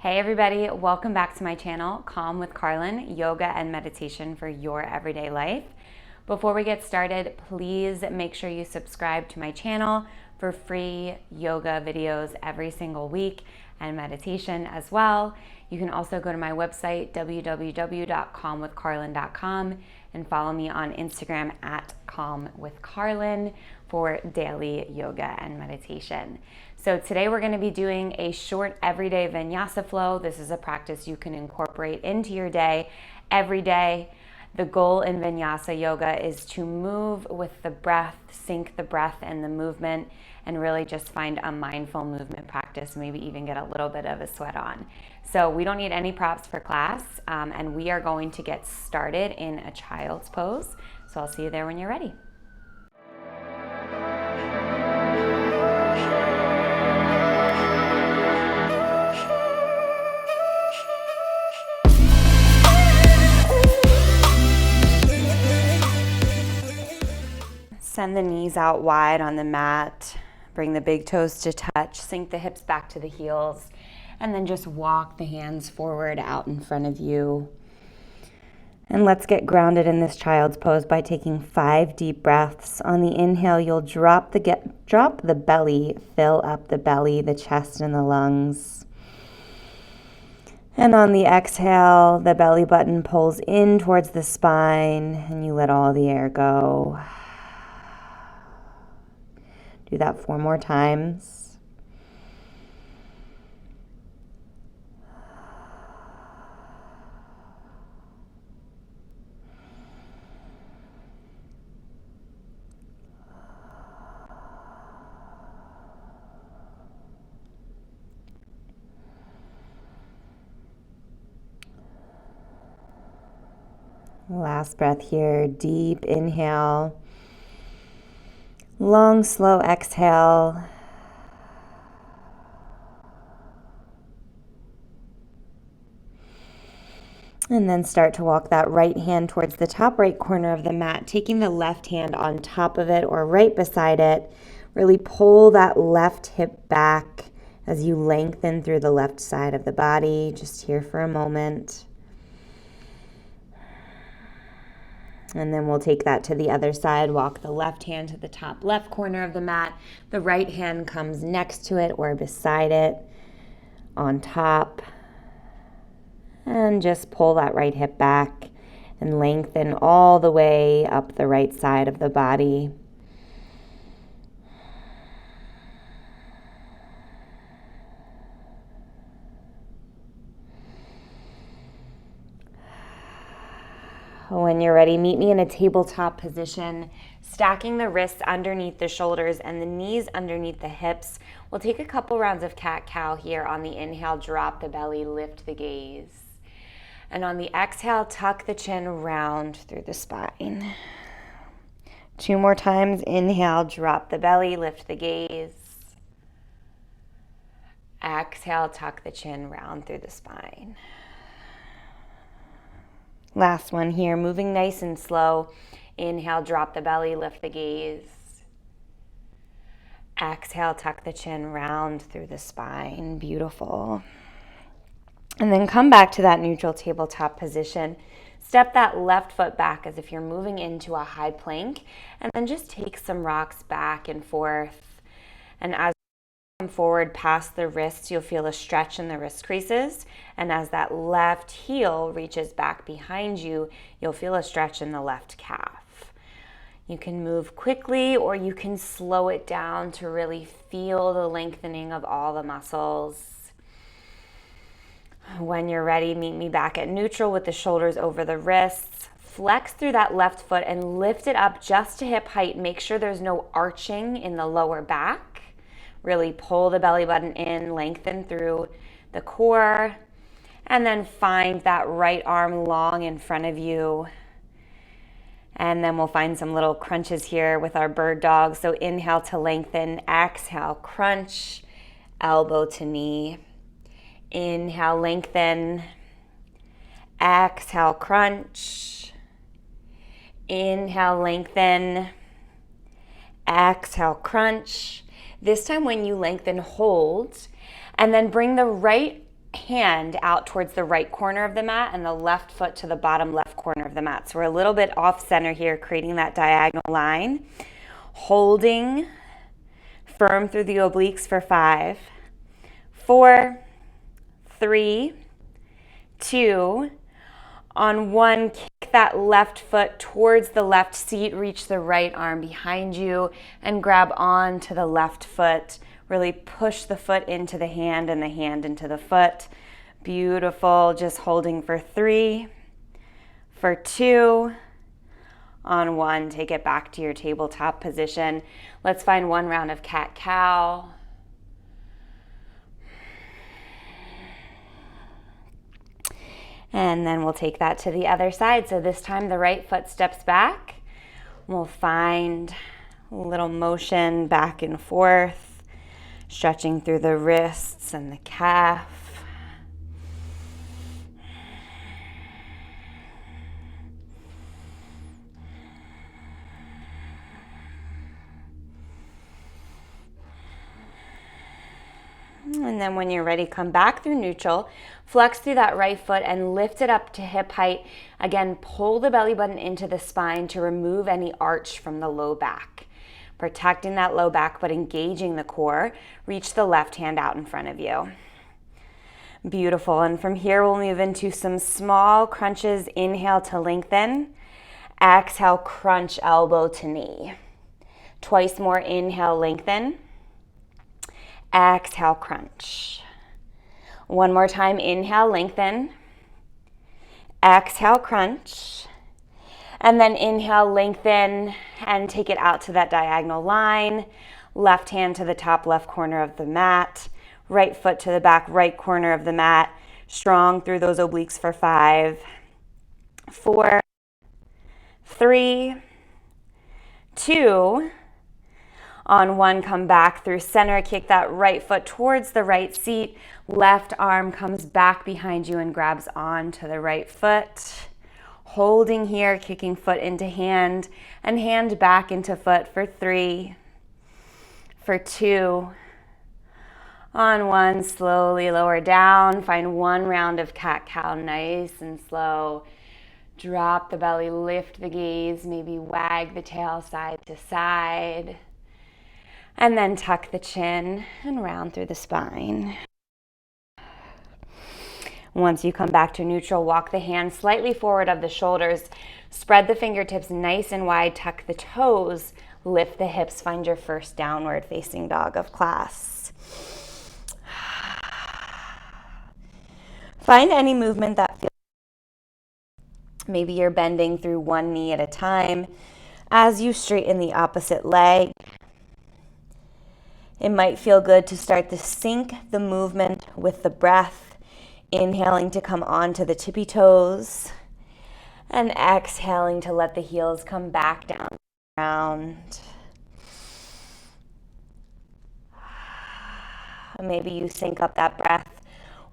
Hey everybody, welcome back to my channel, Calm with Carlyn, yoga and meditation for your everyday life. Before we get started, please make sure you subscribe to my channel for free yoga videos every single week and meditation as well. You can also go to my website, www.calmwithcarlyn.com, and follow me on Instagram at calmwithcarlyn for daily yoga and meditation. So today we're going to be doing a short everyday Vinyasa flow. This is a practice you can incorporate into your day every day. The goal in Vinyasa yoga is to move with the breath, sync the breath and the movement, and really just find a mindful movement practice, maybe even get a little bit of a sweat on. So we don't need any props for class, and we are going to get started in a child's pose. So I'll see you there when you're ready. Send the knees out wide on the mat. Bring the big toes to touch. Sink the hips back to the heels. And then just walk the hands forward out in front of you. And let's get grounded in this child's pose by taking 5 deep breaths. On the inhale, you'll drop the belly, fill up the belly, the chest, and the lungs. And on the exhale, the belly button pulls in towards the spine, and you let all the air go. Do that 4 more times. Last breath here, deep inhale. Long, slow exhale. And then start to walk that right hand towards the top right corner of the mat, taking the left hand on top of it or right beside it. Really pull that left hip back as you lengthen through the left side of the body. Just here for a moment. And then we'll take that to the other side. Walk the left hand to the top left corner of the mat. The right hand comes next to it or beside it on top. And just pull that right hip back and lengthen all the way up the right side of the body. When you're ready, meet me in a tabletop position, stacking the wrists underneath the shoulders and the knees underneath the hips. We'll take a couple rounds of cat-cow here. On the inhale, drop the belly, lift the gaze. And on the exhale, tuck the chin round through the spine. 2 more times. Inhale, drop the belly, lift the gaze. Exhale, tuck the chin round through the spine. Last one here, moving nice and slow. Inhale, drop the belly, lift the gaze. Exhale, tuck the chin round through the spine. Beautiful. And then come back to that neutral tabletop position. Step that left foot back as if you're moving into a high plank. And then just take some rocks back and forth. And as come forward past the wrists, you'll feel a stretch in the wrist creases. And as that left heel reaches back behind you, you'll feel a stretch in the left calf. You can move quickly or you can slow it down to really feel the lengthening of all the muscles. When you're ready, meet me back at neutral with the shoulders over the wrists. Flex through that left foot and lift it up just to hip height. Make sure there's no arching in the lower back. Really pull the belly button in, lengthen through the core, and then find that right arm long in front of you. And then we'll find some little crunches here with our bird dog. So inhale to lengthen, exhale, crunch, elbow to knee. Inhale, lengthen, exhale, crunch. Inhale, lengthen, exhale, crunch. This time when you lengthen, hold, and then bring the right hand out towards the right corner of the mat and the left foot to the bottom left corner of the mat. So we're a little bit off center here, creating that diagonal line. Holding firm through the obliques for 5, 4, 3, 2, on 1, kick that left foot towards the left seat, reach the right arm behind you and grab on to the left foot. Really push the foot into the hand and the hand into the foot. Beautiful. Just holding for 3, for 2, on 1, take it back to your tabletop position. Let's find one round of cat-cow. And then we'll take that to the other side. So this time the right foot steps back. We'll find a little motion back and forth, stretching through the wrists and the calf. And then when you're ready, come back through neutral, flex through that right foot and lift it up to hip height. Again, pull the belly button into the spine to remove any arch from the low back. Protecting that low back, but engaging the core. Reach the left hand out in front of you. Beautiful. And from here, we'll move into some small crunches. Inhale to lengthen. Exhale, crunch elbow to knee. Twice more. Inhale, lengthen. Exhale, crunch. One more time. Inhale, lengthen. Exhale, crunch. And then inhale, lengthen, and take it out to that diagonal line. Left hand to the top left corner of the mat. Right foot to the back right corner of the mat. Strong through those obliques for 5, 4, 3, 2, on 1, come back through center, kick that right foot towards the right seat, left arm comes back behind you and grabs on to the right foot. Holding here, kicking foot into hand and hand back into foot for 3, for 2, on 1, slowly lower down, find one round of cat-cow, nice and slow. Drop the belly, lift the gaze, maybe wag the tail side to side. And then tuck the chin and round through the spine. Once you come back to neutral, walk the hands slightly forward of the shoulders. Spread the fingertips nice and wide, tuck the toes, lift the hips, find your first downward facing dog of class. Find any movement that feels. Maybe you're bending through one knee at a time as you straighten the opposite leg. It might feel good to start to sync the movement with the breath, inhaling to come onto the tippy toes and exhaling to let the heels come back down the ground. Maybe you sync up that breath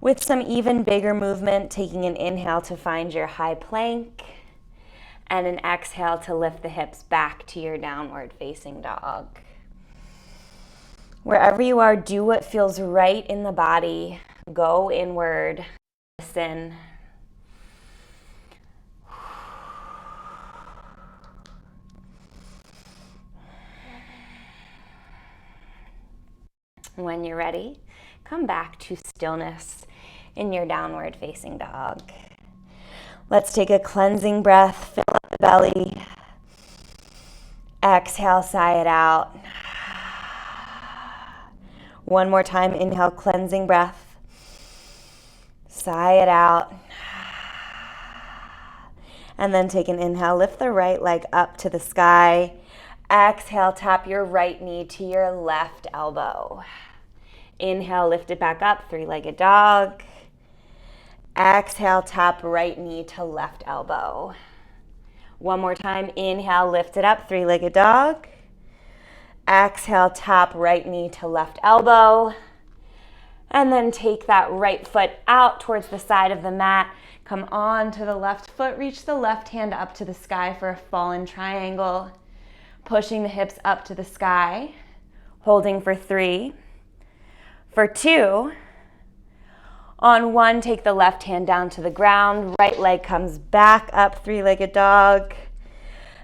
with some even bigger movement, taking an inhale to find your high plank and an exhale to lift the hips back to your downward facing dog. Wherever you are, do what feels right in the body. Go inward. Listen. When you're ready, come back to stillness in your downward facing dog. Let's take a cleansing breath. Fill up the belly. Exhale, sigh it out. One more time, inhale, cleansing breath. Sigh it out. And then take an inhale, lift the right leg up to the sky. Exhale, tap your right knee to your left elbow. Inhale, lift it back up, three-legged dog. Exhale, tap right knee to left elbow. One more time, inhale, lift it up, three-legged dog. Exhale, tap right knee to left elbow. And then take that right foot out towards the side of the mat. Come on to the left foot. Reach the left hand up to the sky for a fallen triangle. Pushing the hips up to the sky. Holding for 3, for 2. On one, take the left hand down to the ground. Right leg comes back up, three-legged dog.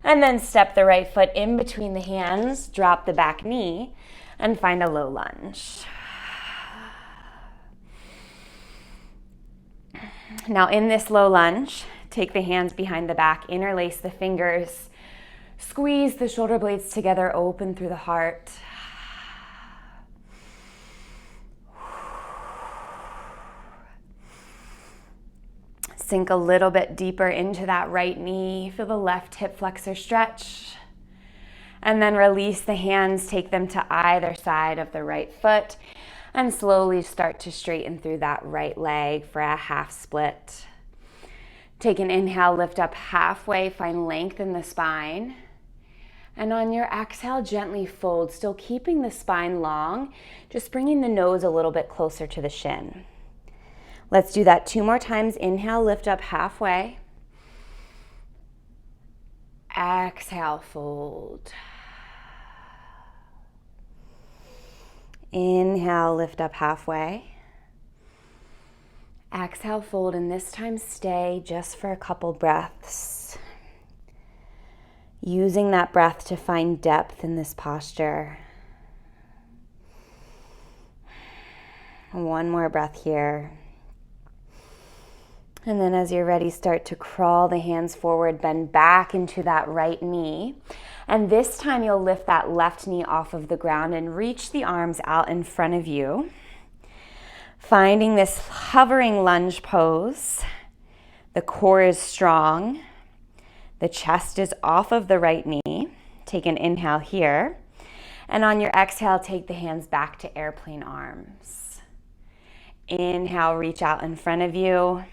And then step the right foot in between the hands, drop the back knee, and find a low lunge. Now in this low lunge, take the hands behind the back, interlace the fingers, squeeze the shoulder blades together, open through the heart. Sink a little bit deeper into that right knee. Feel the left hip flexor stretch. And then release the hands, take them to either side of the right foot, and slowly start to straighten through that right leg for a half split. Take an inhale, lift up halfway, find length in the spine. And on your exhale, gently fold, still keeping the spine long, just bringing the nose a little bit closer to the shin. Let's do that 2 more times. Inhale, lift up halfway. Exhale, fold. Inhale, lift up halfway. Exhale, fold, and this time stay just for a couple breaths. Using that breath to find depth in this posture. 1 more breath here. And then as you're ready, start to crawl the hands forward, bend back into that right knee. And this time you'll lift that left knee off of the ground and reach the arms out in front of you. Finding this hovering lunge pose. The core is strong. The chest is off of the right knee. Take an inhale here. And on your exhale, take the hands back to airplane arms. Inhale, reach out in front of you.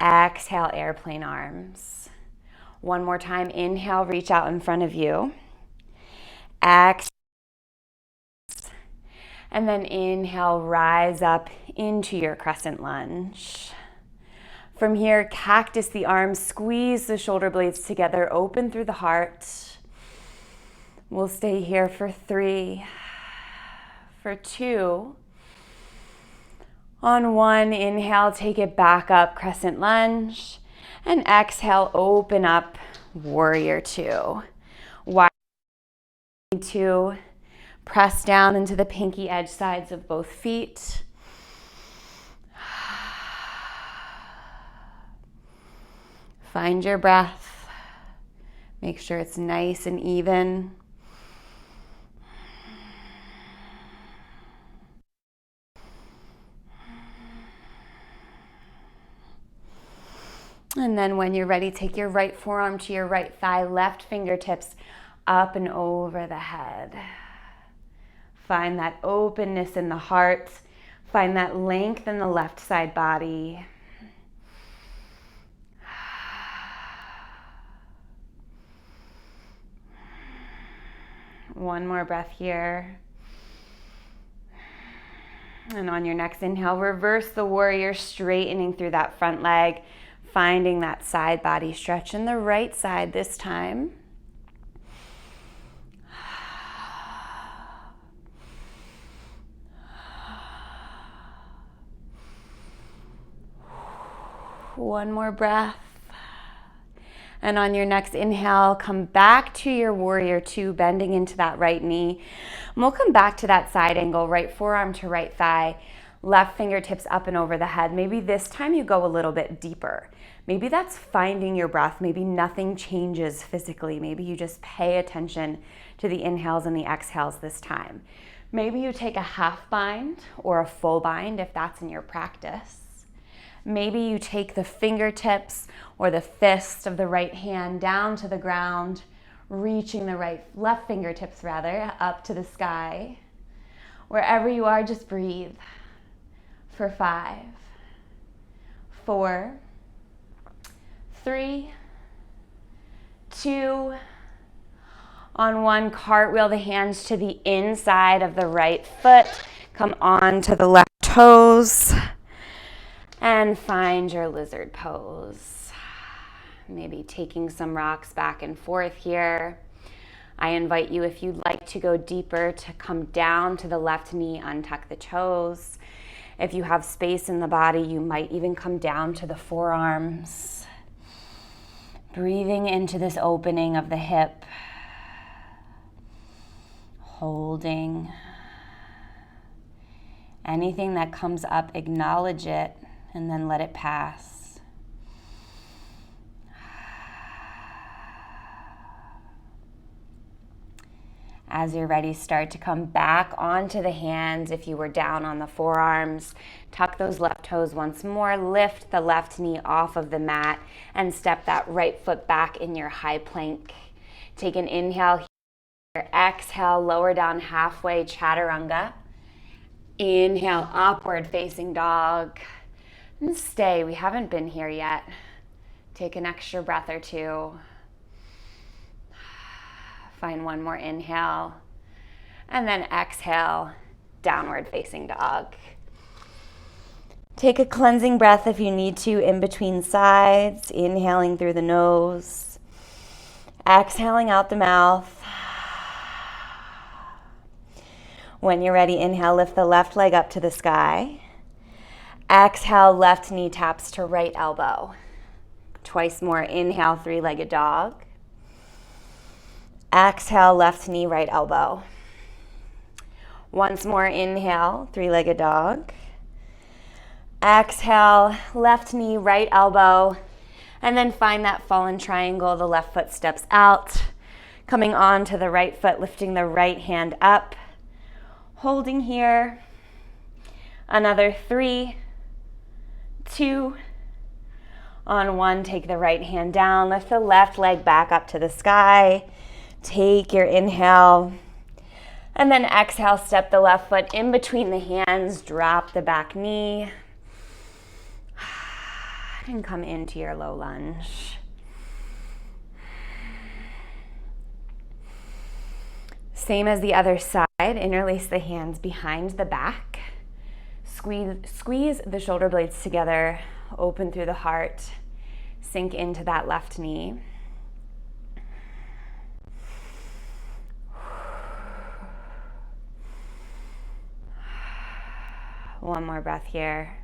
Exhale, airplane arms. 1 more time. Inhale, reach out in front of you. Exhale. And then inhale, rise up into your crescent lunge. From here, cactus the arms, squeeze the shoulder blades together, open through the heart. We'll stay here for 3, for 2. On 1, inhale, take it back up, crescent lunge. And exhale, open up, warrior 2. Wide to press down into the pinky edge sides of both feet. Find your breath. Make sure it's nice and even. And then when you're ready, take your right forearm to your right thigh, left fingertips up and over the head. Find that openness in the heart. Find that length in the left side body. One more breath here. And on your next inhale, reverse the warrior, straightening through that front leg. Finding that side body stretch in the right side this time. One more breath. And on your next inhale, come back to your warrior 2, bending into that right knee. And we'll come back to that side angle, right forearm to right thigh, left fingertips up and over the head. Maybe this time you go a little bit deeper. Maybe that's finding your breath. Maybe nothing changes physically. Maybe you just pay attention to the inhales and the exhales this time. Maybe you take a half bind or a full bind if that's in your practice. Maybe you take the fingertips or the fist of the right hand down to the ground, reaching the left fingertips up to the sky. Wherever you are, just breathe for 5, 4, 3, 2, on 1, cartwheel the hands to the inside of the right foot. Come on to the left toes and find your lizard pose. Maybe taking some rocks back and forth here. I invite you, if you'd like to go deeper, to come down to the left knee, untuck the toes, If you have space in the body, you might even come down to the forearms. Breathing into this opening of the hip. Holding. Anything that comes up, acknowledge it, and then let it pass. As you're ready, start to come back onto the hands. If you were down on the forearms, tuck those left toes once more, lift the left knee off of the mat, and step that right foot back in your high plank. Take an inhale here, exhale, lower down halfway, chaturanga. Inhale, upward facing dog. And stay, we haven't been here yet. Take an extra breath or two. Find one more inhale. And then exhale, downward facing dog. Take a cleansing breath if you need to in between sides. Inhaling through the nose. Exhaling out the mouth. When you're ready, inhale, lift the left leg up to the sky. Exhale, left knee taps to right elbow. Twice more, inhale, three-legged dog. Exhale, left knee, right elbow. Once more, inhale, three-legged dog. Exhale, left knee, right elbow. And then find that fallen triangle. The left foot steps out. Coming on to the right foot, lifting the right hand up. Holding here. Another 3, 2, on 1, take the right hand down. Lift the left leg back up to the sky. Take your inhale. And then exhale, step the left foot in between the hands. Drop the back knee. And come into your low lunge. Same as the other side. Interlace the hands behind the back. Squeeze the shoulder blades together. Open through the heart. Sink into that left knee. One more breath here.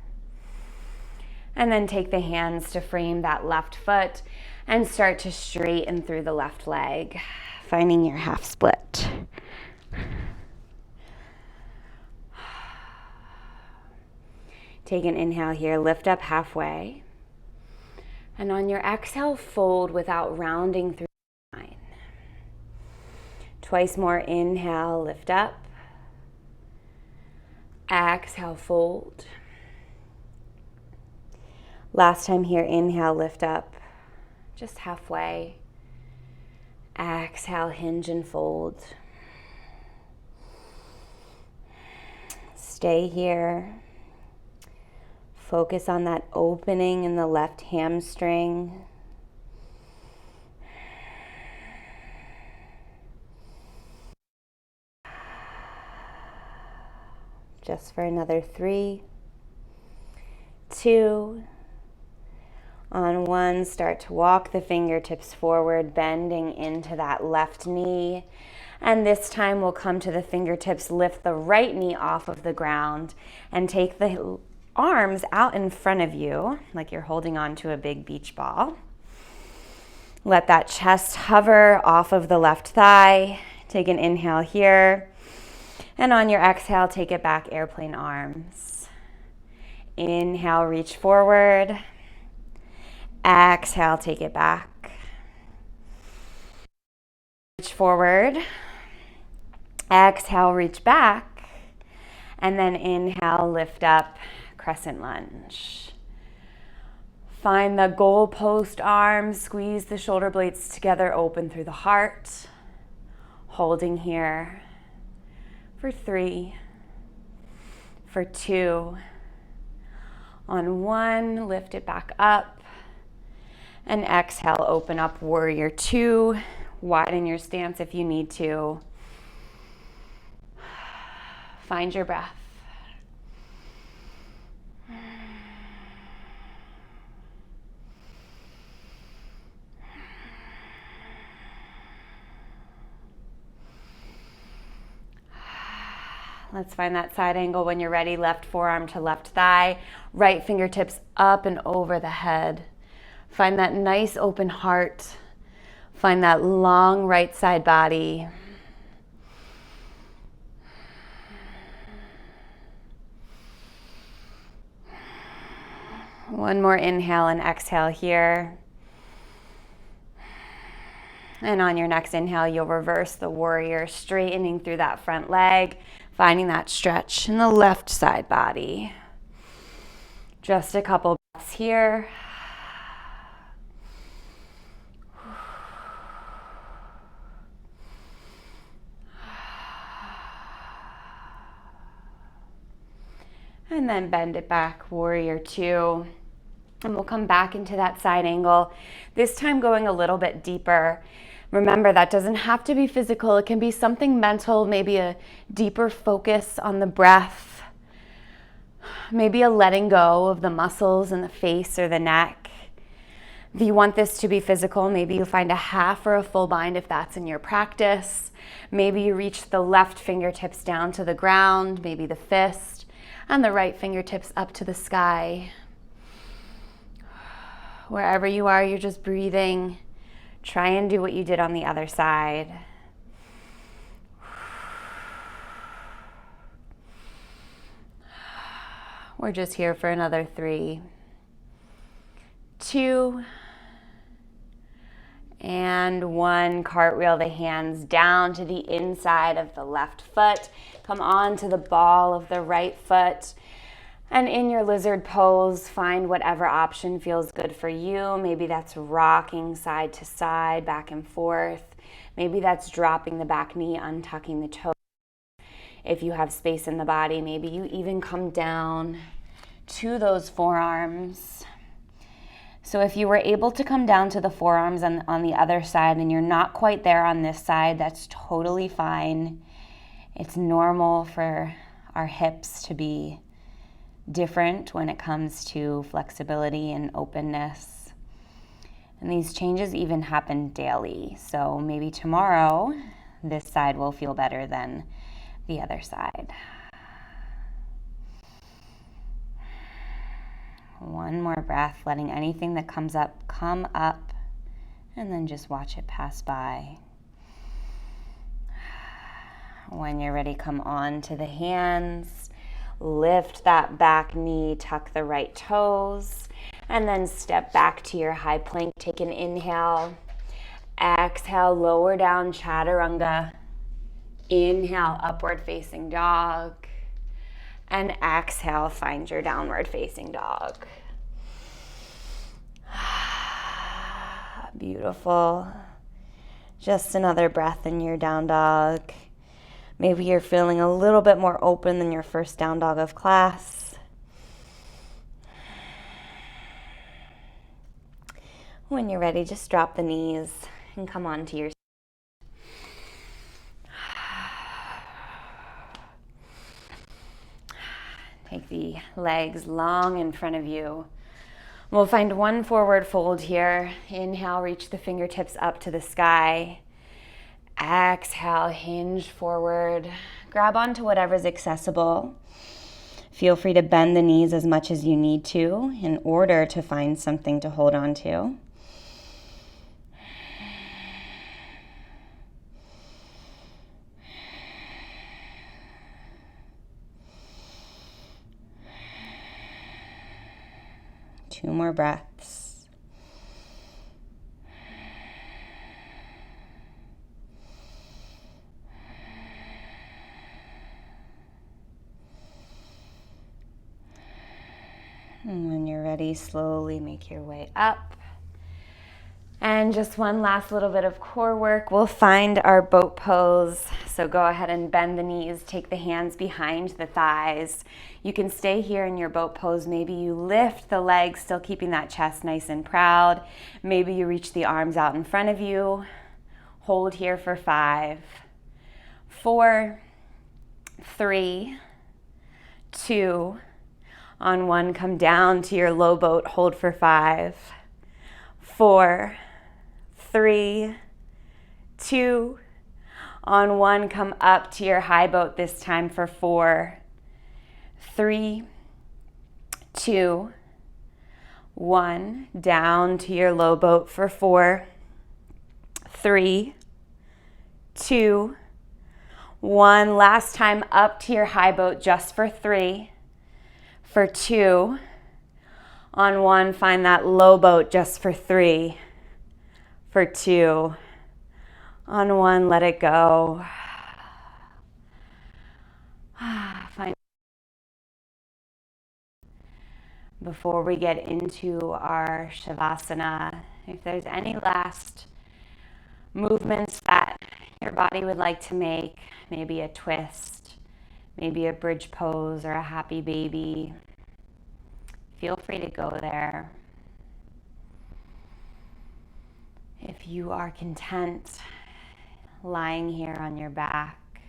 And then take the hands to frame that left foot and start to straighten through the left leg, finding your half split. Take an inhale here, lift up halfway. And on your exhale, fold without rounding through the spine. Twice more, inhale, lift up. Exhale, fold. Last time here, inhale, lift up, just halfway. Exhale, hinge and fold. Stay here. Focus on that opening in the left hamstring. Just for another 3, 2, on 1, start to walk the fingertips forward, bending into that left knee. And this time we'll come to the fingertips, lift the right knee off of the ground, and take the arms out in front of you, like you're holding on to a big beach ball. Let that chest hover off of the left thigh. Take an inhale here. And on your exhale, take it back, airplane arms. Inhale, reach forward. Exhale, take it back. Reach forward. Exhale, reach back. And then inhale, lift up, crescent lunge. Find the goalpost arms, squeeze the shoulder blades together, open through the heart. Holding here for 3, for 2. On 1, lift it back up. And exhale, open up, warrior 2. Widen your stance if you need to. Find your breath. Let's find that side angle when you're ready. Left forearm to left thigh, right fingertips up and over the head. Find that nice open heart. Find that long right side body. One more inhale and exhale here. And on your next inhale, you'll reverse the warrior, straightening through that front leg, finding that stretch in the left side body. Just a couple breaths here. And then bend it back, warrior two. And we'll come back into that side angle, this time going a little bit deeper. Remember, that doesn't have to be physical. It can be something mental, maybe a deeper focus on the breath, maybe a letting go of the muscles in the face or the neck. If you want this to be physical, maybe you find a half or a full bind if that's in your practice. Maybe you reach the left fingertips down to the ground, maybe the fist, and the right fingertips up to the sky. Wherever you are, you're just breathing. Try and do what you did on the other side. We're just here for another 3, 2, and 1. Cartwheel the hands down to the inside of the left foot. Come on to the ball of the right foot. And in your lizard pose, find whatever option feels good for you. Maybe that's rocking side to side, back and forth. Maybe that's dropping the back knee, untucking the toe. If you have space in the body, maybe you even come down to those forearms. So if you were able to come down to the forearms on the other side and you're not quite there on this side, that's totally fine. It's normal for our hips to be different when it comes to flexibility and openness. And these changes even happen daily. So maybe tomorrow, this side will feel better than the other side. One more breath, letting anything that comes up come up, and then just watch it pass by. When you're ready, come on to the hands. Lift that back knee, tuck the right toes, and then step back to your high plank. Take an inhale. Exhale, lower down, chaturanga. Inhale, upward facing dog. And exhale, find your downward facing dog. Beautiful. Just another breath in your down dog. Maybe you're feeling a little bit more open than your first down dog of class. When you're ready, just drop the knees and come onto your Take the legs long in front of you. We'll find one forward fold here. Inhale, reach the fingertips up to the sky. Exhale, hinge forward. Grab onto whatever's accessible. Feel free to bend the knees as much as you need to in order to find something to hold on to. Two more breaths. And when you're ready, slowly make your way up. And just one last little bit of core work. We'll find our boat pose. So go ahead and bend the knees, take the hands behind the thighs. You can stay here in your boat pose. Maybe you lift the legs, still keeping that chest nice and proud. Maybe you reach the arms out in front of you. Hold here for 5, 4, 3, 2, on 1, come down to your low boat. Hold for 5, 4, 3, 2, On 1, come up to your high boat this time for 4, 3, 2, 1. Down to your low boat for 4, 3, 2, 1. Last time up to your high boat just for 3, for 2. On 1, find that low boat just for 3, for 2. On 1, let it go. Find. Before we get into our Savasana, if there's any last movements that your body would like to make, maybe a twist, maybe a bridge pose or a happy baby, feel free to go there. If you are content lying here on your back,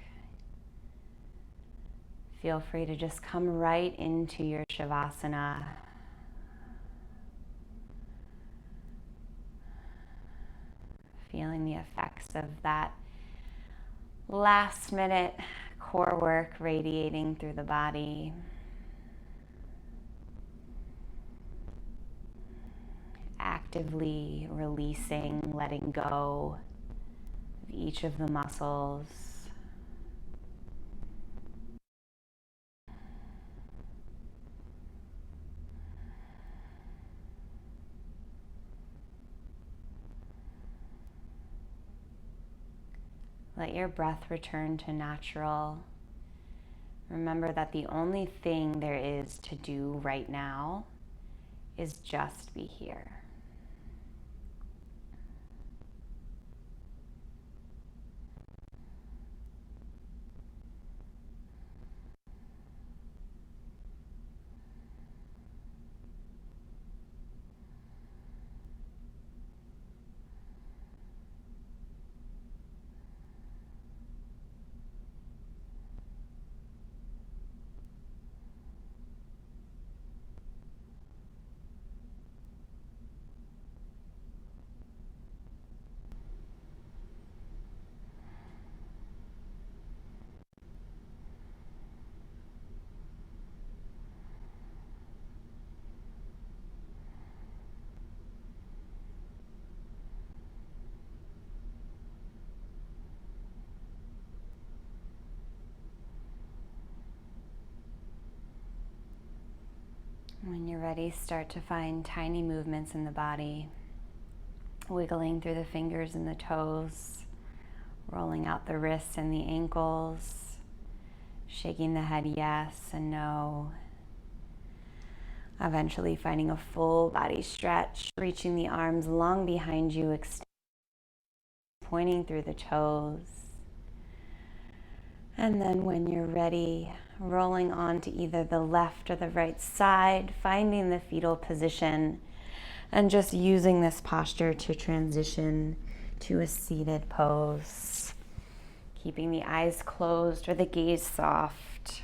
feel free to just come right into your Shavasana. Feeling the effects of that last minute core work radiating through the body. Actively releasing, letting go of each of the muscles. Let your breath return to natural. Remember that the only thing there is to do right now is just be here. When you're ready, start to find tiny movements in the body, wiggling through the fingers and the toes, rolling out the wrists and the ankles, shaking the head yes and no. Eventually finding a full body stretch, reaching the arms long behind you, pointing through the toes. And then when you're ready, rolling on to either the left or the right side, finding the fetal position, and just using this posture to transition to a seated pose. Keeping the eyes closed or the gaze soft.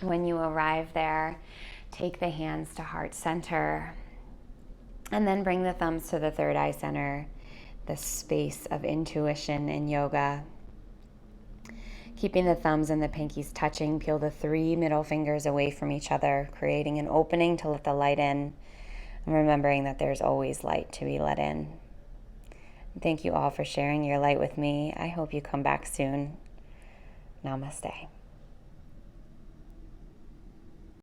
When you arrive there, take the hands to heart center, and then bring the thumbs to the third eye center, the space of intuition in yoga. Keeping the thumbs and the pinkies touching, peel the 3 middle fingers away from each other, creating an opening to let the light in, and remembering that there's always light to be let in. Thank you all for sharing your light with me. I hope you come back soon. Namaste.